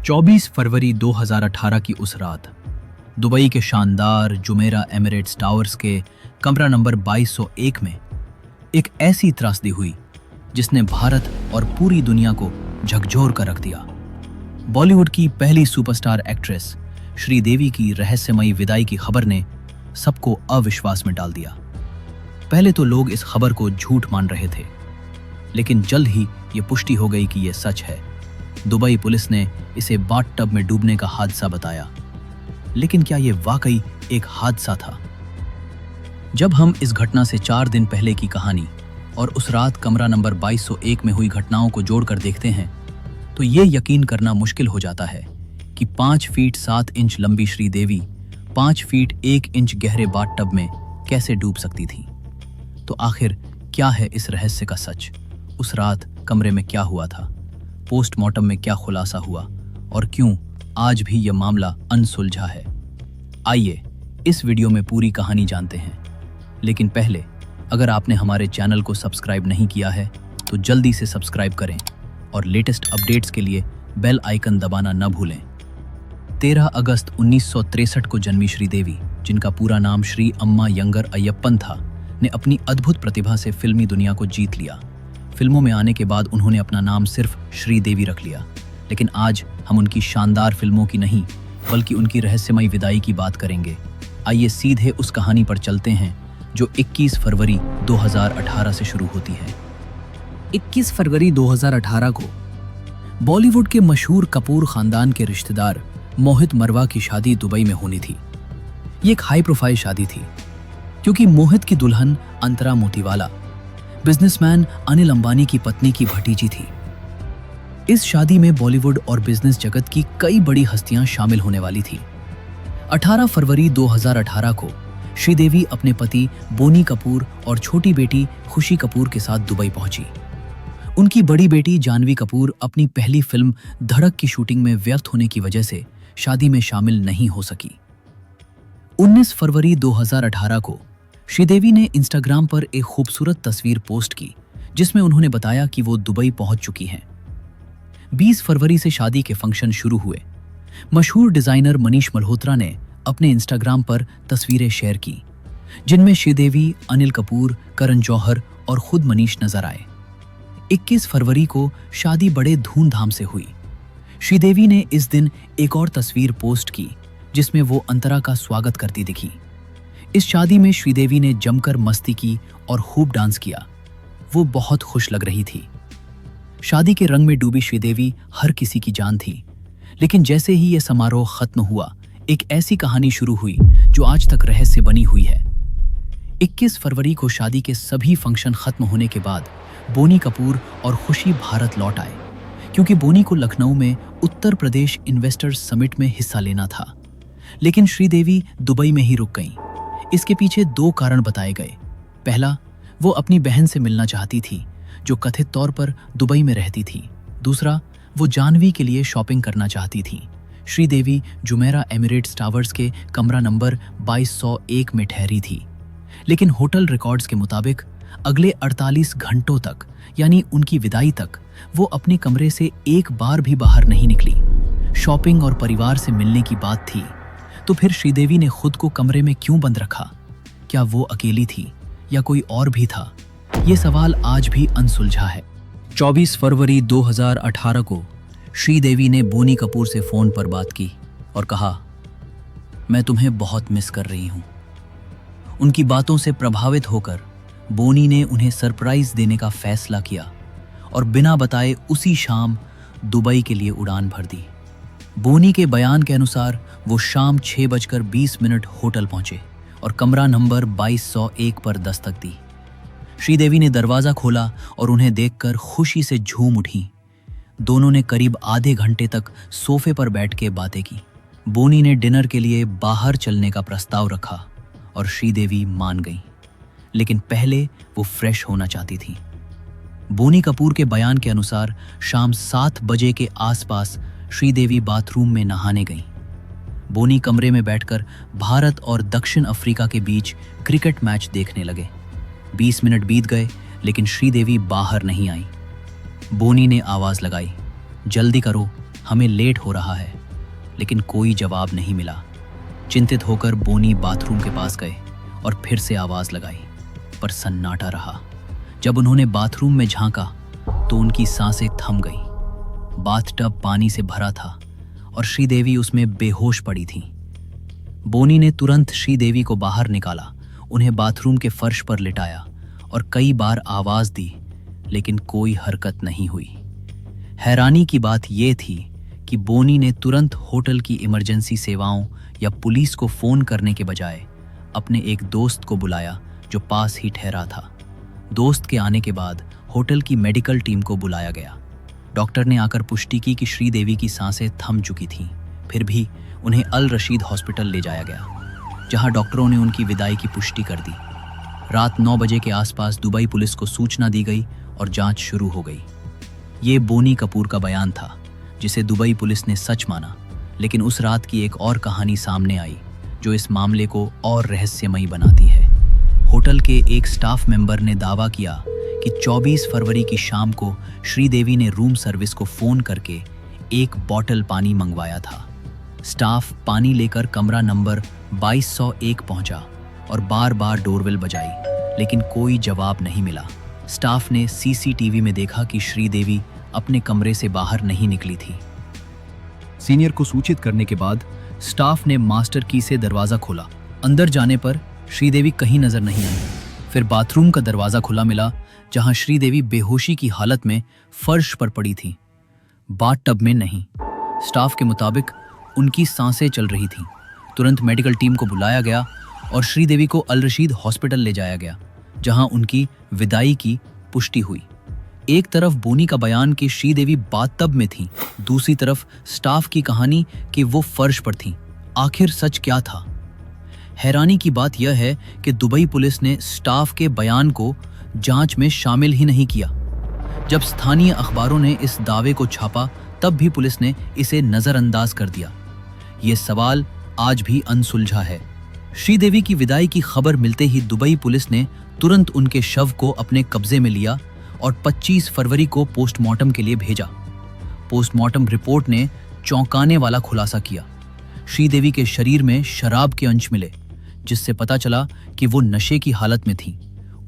24 फरवरी 2018 की उस रात दुबई के शानदार जुमेरा एमिरेट्स टावर्स के कमरा नंबर 2201 में एक ऐसी त्रासदी हुई जिसने भारत और पूरी दुनिया को झकझोर कर रख दिया। बॉलीवुड की पहली सुपरस्टार एक्ट्रेस श्रीदेवी की रहस्यमयी विदाई की खबर ने सबको अविश्वास में डाल दिया। पहले तो लोग इस खबर को झूठ मान रहे थे, लेकिन जल्द ही ये पुष्टि हो गई कि यह सच है। दुबई पुलिस ने इसे बाथटब में डूबने का हादसा बताया, लेकिन क्या यह वाकई एक हादसा था? जब हम इस घटना से 4 दिन पहले की कहानी और उस रात कमरा नंबर 2201 में हुई घटनाओं को जोड़कर देखते हैं, तो ये यकीन करना मुश्किल हो जाता है कि 5 फीट 7 इंच लंबी श्रीदेवी 5 फीट 1 इंच गहरे बाथटब में कैसे डूब सकती थी। तो आखिर क्या है इस रहस्य का सच? उस रात कमरे में क्या हुआ था? पोस्टमार्टम में क्या खुलासा हुआ और क्यों आज भी यह मामला अनसुलझा है? आइए इस वीडियो में पूरी कहानी जानते हैं। लेकिन पहले, अगर आपने हमारे चैनल को सब्सक्राइब नहीं किया है तो जल्दी से सब्सक्राइब करें और लेटेस्ट अपडेट्स के लिए बेल आइकन दबाना न भूलें। 13 अगस्त 1963 को जन्मी श्रीदेवी, जिनका पूरा नाम श्री अम्मा यंगर अय्यप्पन था, ने अपनी अद्भुत प्रतिभा से फिल्मी दुनिया को जीत लिया। फिल्मों में आने के बाद उन्होंने अपना नाम सिर्फ श्रीदेवी रख लिया। लेकिन आज हम उनकी शानदार फिल्मों की नहीं, बल्कि उनकी रहस्यमयी विदाई की बात करेंगे। आइए सीधे उस कहानी पर चलते हैं जो 21 फरवरी 2018 से शुरू होती है। 21 फरवरी 2018 को बॉलीवुड के मशहूर कपूर खानदान के रिश्तेदार मोहित मरवा की शादी दुबई में होनी थी। ये एक हाई प्रोफाइल शादी थी, क्योंकि मोहित की दुल्हन अंतरा मोतीवाला बिजनेसमैन अनिल अंबानी की पत्नी की भतीजी थी। इस शादी में बॉलीवुड और बिजनेस जगत की कई बड़ी हस्तियां शामिल होने वाली थी। 18 फरवरी 2018 को श्रीदेवी अपने पति बोनी कपूर और छोटी बेटी खुशी कपूर के साथ दुबई पहुंची। उनकी बड़ी बेटी जानवी कपूर अपनी पहली फिल्म धड़क की शूटिंग में व्यस्त होने की वजह से शादी में शामिल नहीं हो सकी। 19 फरवरी 2018 को श्रीदेवी ने इंस्टाग्राम पर एक खूबसूरत तस्वीर पोस्ट की, जिसमें उन्होंने बताया कि वो दुबई पहुंच चुकी हैं। 20 फरवरी से शादी के फंक्शन शुरू हुए। मशहूर डिजाइनर मनीष मल्होत्रा ने अपने इंस्टाग्राम पर तस्वीरें शेयर की, जिनमें श्रीदेवी, अनिल कपूर, करण जौहर और खुद मनीष नजर आए। 21 फरवरी को शादी बड़े धूमधाम से हुई। श्रीदेवी ने इस दिन एक और तस्वीर पोस्ट की, जिसमें वो अंतरा का स्वागत करती दिखी। इस शादी में श्रीदेवी ने जमकर मस्ती की और खूब डांस किया। वो बहुत खुश लग रही थी। शादी के रंग में डूबी श्रीदेवी हर किसी की जान थी। लेकिन जैसे ही यह समारोह खत्म हुआ, एक ऐसी कहानी शुरू हुई जो आज तक रहस्य बनी हुई है। 21 फरवरी को शादी के सभी फंक्शन खत्म होने के बाद बोनी कपूर और खुशी भारत लौट आए, क्योंकि बोनी को लखनऊ में उत्तर प्रदेश इन्वेस्टर्स समिट में हिस्सा लेना था। लेकिन श्रीदेवी दुबई में ही रुक गईं। इसके पीछे 2 कारण बताए गए। पहला, वो अपनी बहन से मिलना चाहती थी, जो कथित तौर पर दुबई में रहती थी। दूसरा, वो जानवी के लिए शॉपिंग करना चाहती थी। श्रीदेवी जुमेरा एमिरेट्स टावर्स के कमरा नंबर 2201 में ठहरी थी। लेकिन होटल रिकॉर्ड्स के मुताबिक अगले 48 घंटों तक, यानी उनकी विदाई तक, वो अपने कमरे से एक बार भी बाहर नहीं निकली। शॉपिंग और परिवार से मिलने की बात थी, तो फिर श्रीदेवी ने खुद को कमरे में क्यों बंद रखा? क्या वो अकेली थी या कोई और भी था? ये सवाल आज भी अनसुलझा है। 24 फरवरी 2018 को श्रीदेवी ने बोनी कपूर से फोन पर बात की और कहा, मैं तुम्हें बहुत मिस कर रही हूं। उनकी बातों से प्रभावित होकर बोनी ने उन्हें सरप्राइज देने का फैसला किया और बिना बताए उसी शाम दुबई के लिए उड़ान भर दी। बोनी के बयान के अनुसार वो शाम 6:20 होटल पहुंचे और कमरा नंबर 2201 पर दस्तक दी। श्रीदेवी ने दरवाजा खोला और उन्हें देखकर खुशी से झूम उठी। दोनों ने करीब आधे घंटे तक सोफे पर बैठ के बातें की। बोनी ने डिनर के लिए बाहर चलने का प्रस्ताव रखा और श्रीदेवी मान गई, लेकिन पहले वो फ्रेश होना चाहती थी। बोनी कपूर के बयान के अनुसार शाम 7 बजे के आसपास श्रीदेवी बाथरूम में नहाने गईं। बोनी कमरे में बैठकर भारत और दक्षिण अफ्रीका के बीच क्रिकेट मैच देखने लगे। 20 मिनट बीत गए, लेकिन श्रीदेवी बाहर नहीं आई। बोनी ने आवाज लगाई, जल्दी करो, हमें लेट हो रहा है। लेकिन कोई जवाब नहीं मिला। चिंतित होकर बोनी बाथरूम के पास गए और फिर से आवाज लगाई, पर सन्नाटा रहा। जब उन्होंने बाथरूम में झांका तो उनकी सांसें थम गईं। बाथटब पानी से भरा था और श्रीदेवी उसमें बेहोश पड़ी थीं। बोनी ने तुरंत श्रीदेवी को बाहर निकाला, उन्हें बाथरूम के फर्श पर लिटाया और कई बार आवाज दी, लेकिन कोई हरकत नहीं हुई। हैरानी की बात यह थी कि बोनी ने तुरंत होटल की इमरजेंसी सेवाओं या पुलिस को फोन करने के बजाय अपने एक दोस्त को बुलाया जो पास ही ठहरा था। दोस्त के आने के बाद होटल की मेडिकल टीम को बुलाया गया। डॉक्टर ने आकर पुष्टि की कि श्रीदेवी की सांसें थम चुकी थीं। फिर भी उन्हें अल रशीद हॉस्पिटल ले जाया गया, जहां डॉक्टरों ने उनकी विदाई की पुष्टि कर दी। रात 9 बजे के आसपास दुबई पुलिस को सूचना दी गई और जांच शुरू हो गई। ये बोनी कपूर का बयान था, जिसे दुबई पुलिस ने सच माना। लेकिन उस रात की एक और कहानी सामने आई जो इस मामले को और रहस्यमयी बनाती है। होटल के एक स्टाफ मेंबर ने दावा किया कि 24 फरवरी की शाम को श्रीदेवी ने रूम सर्विस को फोन करके एक बॉटल पानी मंगवाया था। स्टाफ पानी लेकर कमरा नंबर 2201 पहुंचा और बार बार डोरबेल बजाई, लेकिन कोई जवाब नहीं मिला। स्टाफ ने सीसीटीवी में देखा कि श्रीदेवी अपने कमरे से बाहर नहीं निकली थी। सीनियर को सूचित करने के बाद स्टाफ ने मास्टर की से दरवाजा खोला। अंदर जाने पर श्रीदेवी कहीं नजर नहीं आई। फिर बाथरूम का दरवाजा खुला मिला, जहां श्रीदेवी बेहोशी की हालत में फर्श पर पड़ी थी, बाथटब में नहीं। स्टाफ के मुताबिक उनकी सांसें चल रही थीं। तुरंत मेडिकल टीम को बुलाया गया और श्रीदेवी को अल रशीद हॉस्पिटल ले जाया गया, जहां उनकी विदाई की पुष्टि हुई। एक तरफ बोनी का बयान कि श्रीदेवी बाथटब में थीं, दूसरी तरफ स्टाफ की कहानी कि वो फर्श पर थीं। आखिर सच क्या था? हैरानी की बात यह है कि दुबई पुलिस ने स्टाफ के बयान को जांच में शामिल ही नहीं किया। जब स्थानीय अखबारों ने इस दावे को छापा, तब भी पुलिस ने इसे नजरअंदाज कर दिया। ये सवाल आज भी अनसुलझा है। श्रीदेवी की विदाई की खबर मिलते ही दुबई पुलिस ने तुरंत उनके शव को अपने कब्जे में लिया और 25 फरवरी को पोस्टमार्टम के लिए भेजा। पोस्टमार्टम रिपोर्ट ने चौंकाने वाला खुलासा किया। श्रीदेवी के शरीर में शराब के अंश मिले, जिससे पता चला कि वो नशे की हालत में थी।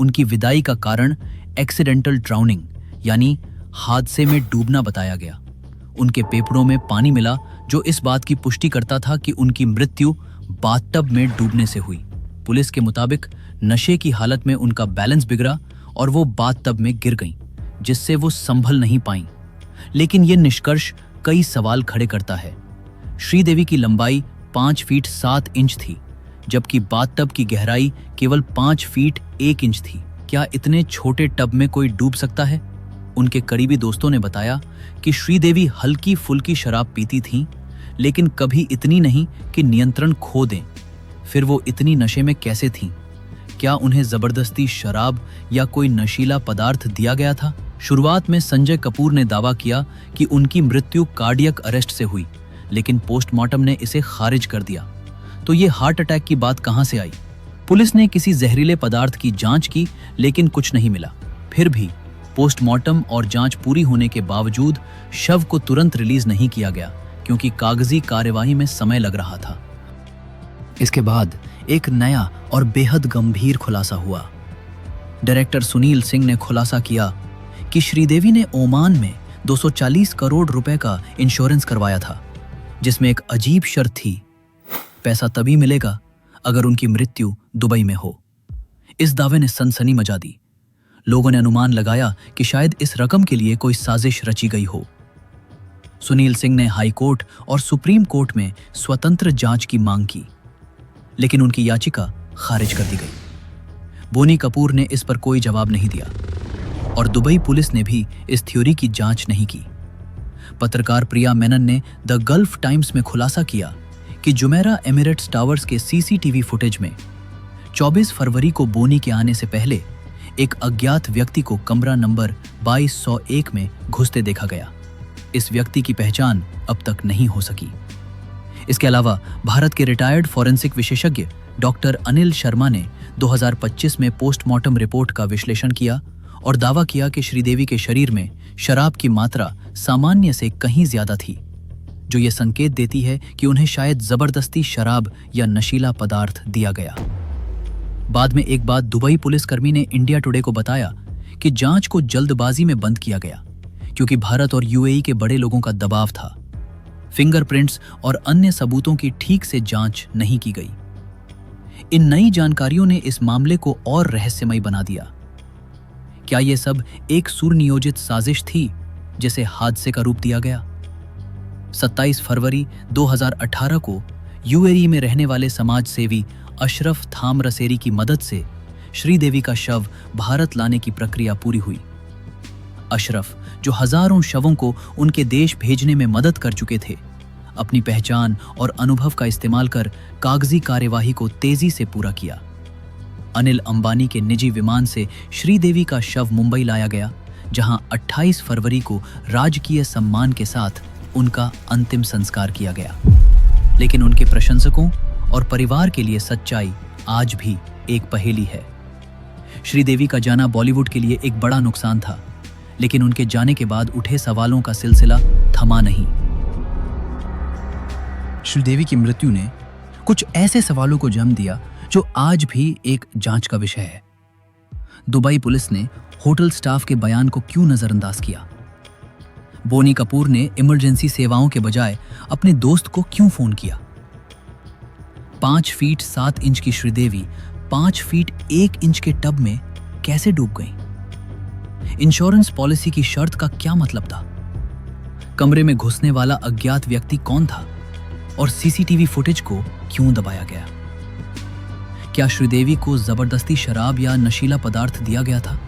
उनकी विदाई का कारण एक्सीडेंटल ड्राउनिंग यानी हादसे में डूबना बताया गया। उनके पेपरों में पानी मिला, जो इस बात की पुष्टि करता था कि उनकी मृत्यु बाथटब में डूबने से हुई। पुलिस के मुताबिक नशे की हालत में उनका बैलेंस बिगड़ा और वो बाथटब में गिर गईं, जिससे वो संभल नहीं पाईं। लेकिन ये निष्कर्ष कई सवाल खड़े करता है। श्रीदेवी की लंबाई 5 फीट 7 इंच थी, जबकि बाथटब की गहराई केवल 5 फीट 1 इंच थी। क्या इतने छोटे टब में कोई डूब सकता है? उनके करीबी दोस्तों ने बताया कि श्रीदेवी हल्की फुल्की शराब पीती थीं, लेकिन कभी इतनी नहीं कि नियंत्रण खो दें। फिर वो इतनी नशे में कैसे थीं? क्या उन्हें जबरदस्ती शराब या कोई नशीला पदार्थ दिया गया था? शुरुआत में संजय कपूर ने दावा किया कि उनकी मृत्यु कार्डियक अरेस्ट से हुई, लेकिन पोस्टमार्टम ने इसे खारिज कर दिया। तो ये हार्ट अटैक की बात कहां से आई? पुलिस ने किसी जहरीले पदार्थ की जांच की, लेकिन कुछ नहीं मिला। फिर भी पोस्टमार्टम और जांच पूरी होने के बावजूद शव को तुरंत रिलीज नहीं किया गया, क्योंकि कागजी कार्यवाही में समय लग रहा था। इसके बाद एक नया और बेहद गंभीर खुलासा हुआ। डायरेक्टर सुनील सिंह ने खुलासा किया कि श्रीदेवी ने ओमान में 240 करोड़ रुपए का इंश्योरेंस करवाया था, जिसमें एक अजीब शर्त थी, पैसा तभी मिलेगा अगर उनकी मृत्यु दुबई में हो। इस दावे ने सनसनी मचा दी। लोगों ने अनुमान लगाया कि शायद इस रकम के लिए कोई साजिश रची गई हो। सुनील सिंह ने हाई कोर्ट और सुप्रीम कोर्ट में स्वतंत्र जांच की मांग की, लेकिन उनकी याचिका खारिज कर दी गई। बोनी कपूर ने इस पर कोई जवाब नहीं दिया और दुबई पुलिस ने भी इस थ्योरी की जांच नहीं की। पत्रकार प्रिया मेनन ने द गल्फ टाइम्स में खुलासा किया कि जुमेरा एमिरेट्स टावर्स के सीसीटीवी फुटेज में 24 फरवरी को बोनी के आने से पहले एक अज्ञात व्यक्ति को कमरा नंबर 2201 में घुसते देखा गया। इस व्यक्ति की पहचान अब तक नहीं हो सकी। इसके अलावा भारत के रिटायर्ड फॉरेंसिक विशेषज्ञ डॉक्टर अनिल शर्मा ने 2025 में पोस्टमार्टम रिपोर्ट का विश्लेषण किया और दावा किया कि श्रीदेवी के शरीर में शराब की मात्रा सामान्य से कहीं ज्यादा थी। जो ये संकेत देती है कि उन्हें शायद जबरदस्ती शराब या नशीला पदार्थ दिया गया। बाद में एक बात दुबई पुलिसकर्मी ने इंडिया टुडे को बताया कि जांच को जल्दबाजी में बंद किया गया क्योंकि भारत और यूएई के बड़े लोगों का दबाव था। फिंगरप्रिंट्स और अन्य सबूतों की ठीक से जांच नहीं की गई। इन नई जानकारियों ने इस मामले को और रहस्यमय बना दिया। क्या यह सब एक सुनियोजित साजिश थी जिसे हादसे का रूप दिया गया? 27 फरवरी 2018 को यूएई में रहने वाले समाज सेवी अशरफ थामरसेरी की मदद से श्रीदेवी का शव भारत लाने की प्रक्रिया पूरी हुई। अशरफ, जो हजारों शवों को उनके देश भेजने में मदद कर चुके थे, अपनी पहचान और अनुभव का इस्तेमाल कर कागजी कार्यवाही को तेजी से पूरा किया। अनिल अंबानी के निजी विमान से श्रीदेवी का शव मुंबई लाया गया, जहां 28 फरवरी को राजकीय सम्मान के साथ उनका अंतिम संस्कार किया गया। लेकिन उनके प्रशंसकों और परिवार के लिए सच्चाई आज भी एक पहेली है। श्रीदेवी का जाना बॉलीवुड के लिए एक बड़ा नुकसान था, लेकिन उनके जाने के बाद उठे सवालों का सिलसिला थमा नहीं। श्रीदेवी की मृत्यु ने कुछ ऐसे सवालों को जन्म दिया जो आज भी एक जांच का विषय है। दुबई पुलिस ने होटल स्टाफ के बयान को क्यों नजरअंदाज किया? बोनी कपूर ने इमरजेंसी सेवाओं के बजाय अपने दोस्त को क्यों फोन किया? 5 फीट 7 इंच की श्रीदेवी 5 फीट 1 इंच के टब में कैसे डूब गई? इंश्योरेंस पॉलिसी की शर्त का क्या मतलब था? कमरे में घुसने वाला अज्ञात व्यक्ति कौन था और सीसीटीवी फुटेज को क्यों दबाया गया? क्या श्रीदेवी को जबरदस्ती शराब या नशीला पदार्थ दिया गया था?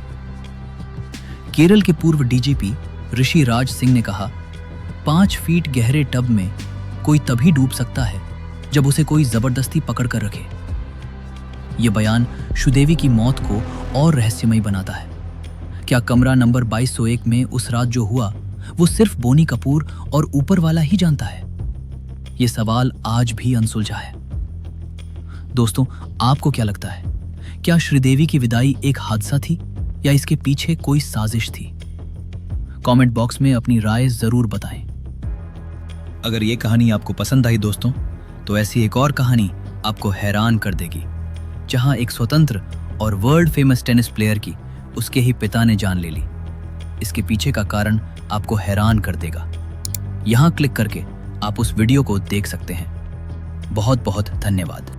केरल के पूर्व डीजीपी ऋषि राज सिंह ने कहा, 5 फीट गहरे टब में कोई तभी डूब सकता है जब उसे कोई जबरदस्ती पकड़ कर रखे। यह बयान श्रीदेवी की मौत को और रहस्यमय बनाता है। क्या कमरा नंबर 2201 में उस रात जो हुआ वो सिर्फ बोनी कपूर और ऊपर वाला ही जानता है? ये सवाल आज भी अनसुलझा है। दोस्तों, आपको क्या लगता है? क्या श्रीदेवी की विदाई एक हादसा थी या इसके पीछे कोई साजिश थी? कमेंट बॉक्स में अपनी राय जरूर बताएं। अगर ये कहानी आपको पसंद आई दोस्तों, तो ऐसी एक और कहानी आपको हैरान कर देगी, जहां एक स्वतंत्र और वर्ल्ड फेमस टेनिस प्लेयर की उसके ही पिता ने जान ले ली। इसके पीछे का कारण आपको हैरान कर देगा। यहां क्लिक करके आप उस वीडियो को देख सकते हैं। बहुत बहुत धन्यवाद।